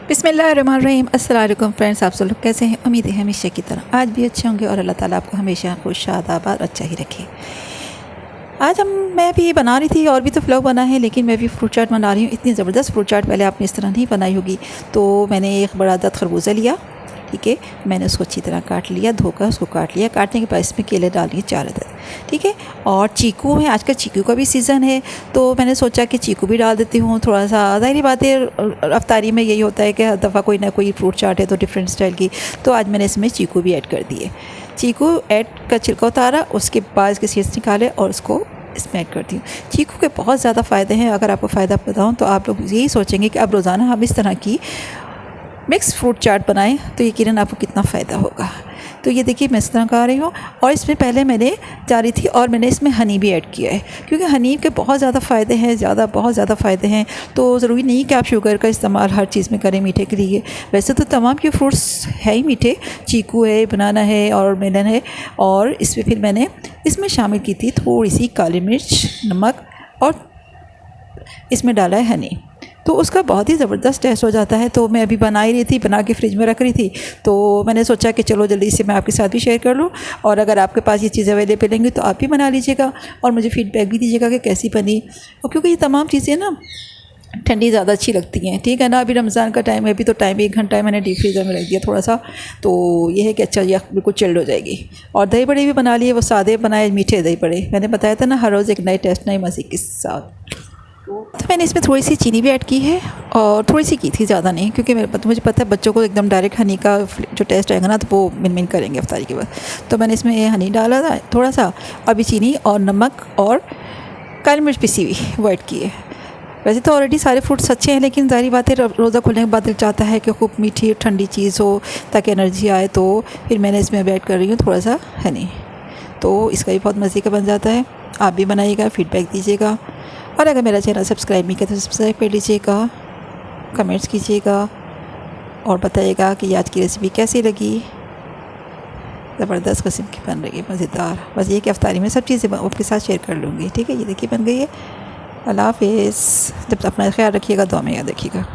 बिस्मिल्लाहिर्रहमानिर्रहीम। अस्सलाम वालेकुम फ्रेंड्स, आप सब लोग कैसे हैं? उम्मीद है हमेशा की तरह आज भी अच्छे होंगे और अल्लाह ताला आपको हमेशा खुश आबाद अच्छा ही रखे। आज मैं भी बना रही थी और भी तो फ्लॉग बना है, लेकिन मैं भी फ्रूट चाट बना रही हूँ। इतनी ज़बरदस्त फ्रूट चाट पहले आपने इस तरह नहीं बनाई होगी। तो मैंने एक बड़ा दत खरबूजा लिया, ठीक है। मैंने उसको अच्छी तरह काट लिया, धोकर उसको काट लिया। काटने के बाद इसमें केले डाल दिए 4 अदद, ठीक है। और चीकू है, आजकल चीकू का भी सीज़न है, तो मैंने सोचा कि चीकू भी डाल देती हूँ थोड़ा सा। ज़ाहिर बात है, अफ्तारी में यही होता है कि हर दफ़ा कोई ना कोई फ्रूट चाट है तो डिफरेंट स्टाइल की। तो आज मैंने इसमें चीकू भी ऐड कर दिए। चीकू ऐड का छिलका उतारा, उसके बाद इसके सीड्स निकाले और उसको इसमें ऐड करती हूँ। चीकू के बहुत ज़्यादा फ़ायदे हैं। अगर आपको फ़ायदा बताऊँ तो आप लोग यही सोचेंगे कि अब रोज़ाना हम इस तरह की मिक्स फ्रूट चाट बनाएं तो यकीनन आपको कितना फ़ायदा होगा। तो ये देखिए मैं इस तरह कर रही हूँ। और इसमें पहले मैंने जा रही थी और मैंने इसमें हनी भी ऐड किया है, क्योंकि हनी के बहुत ज़्यादा फ़ायदे हैं, बहुत ज़्यादा फ़ायदे हैं। तो ज़रूरी नहीं कि आप शुगर का इस्तेमाल हर चीज़ में करें मीठे के लिए। वैसे तो तमाम के फ्रूट्स है ही मीठे, चीकू है, बनाना है और मेलन है। और इसमें फिर मैंने इसमें शामिल की थी थोड़ी सी काली मिर्च, नमक, और इसमें डाला है हनी। तो उसका बहुत ही ज़बरदस्त टेस्ट हो जाता है। तो मैं अभी बना ही रही थी, बना के फ्रिज में रख रही थी, तो मैंने सोचा कि चलो जल्दी से मैं आपके साथ भी शेयर कर लूँ। और अगर आपके पास ये चीज़ें अवेलेबल होंगी तो आप भी बना लीजिएगा और मुझे फ़ीडबैक भी दीजिएगा कि कैसी बनी। और क्योंकि ये तमाम चीज़ें ना ठंडी ज़्यादा अच्छी लगती हैं, ठीक है ना। अभी रमज़ान का टाइम है, अभी तो टाइम 1 घंटा है, मैंने डीप फ्रीज़र में रख दिया थोड़ा सा। तो ये है कि अच्छा ये बिल्कुल चिल्ड हो जाएगी। और दही बड़े भी बना लिए, वो सादे बनाए, मीठे दही बड़े। मैंने बताया था ना, हर रोज़ एक नए टेस्ट, नए मज़े के साथ। तो मैंने इसमें थोड़ी सी चीनी भी ऐड की है, और थोड़ी सी की थी, ज़्यादा नहीं, क्योंकि मुझे पता है बच्चों को एकदम डायरेक्ट हनी का जो टेस्ट आएगा ना तो वो मिन करेंगे अफ्तारी के बाद। तो मैंने इसमें हनी डाला था थोड़ा सा, अभी चीनी और नमक और काली मिर्च पिसी हुई वो ऐड की है। वैसे तो ऑलरेडी सारे फ्रूट्स अच्छे हैं, लेकिन ज़ाहिर बात है रोज़ा खुलने के बाद दिल चाहता है कि खूब मीठी ठंडी चीज़ हो ताकि एनर्जी आए। तो फिर मैंने इसमें अब ऐड कर रही हूँ थोड़ा सा हनी। तो इसका भी बहुत मज़े का बन जाता है। आप भी बनाइएगा, फ़ीडबैक दीजिएगा। और अगर मेरा चैनल सब्सक्राइब नहीं किया तो सब्सक्राइब कर लीजिएगा, कमेंट्स कीजिएगा और बताइएगा कि आज की रेसिपी कैसी लगी। ज़बरदस्त किस्म की बन रही है, मज़ेदार। बस ये कि अफ्तारी में सब चीज़ें आपके साथ शेयर कर लूँगी, ठीक है। ये देखिए बन गई है। अल्लाह हाफ़िज़। जब अपना ख्याल रखिएगा, दुआ में याद रखिएगा।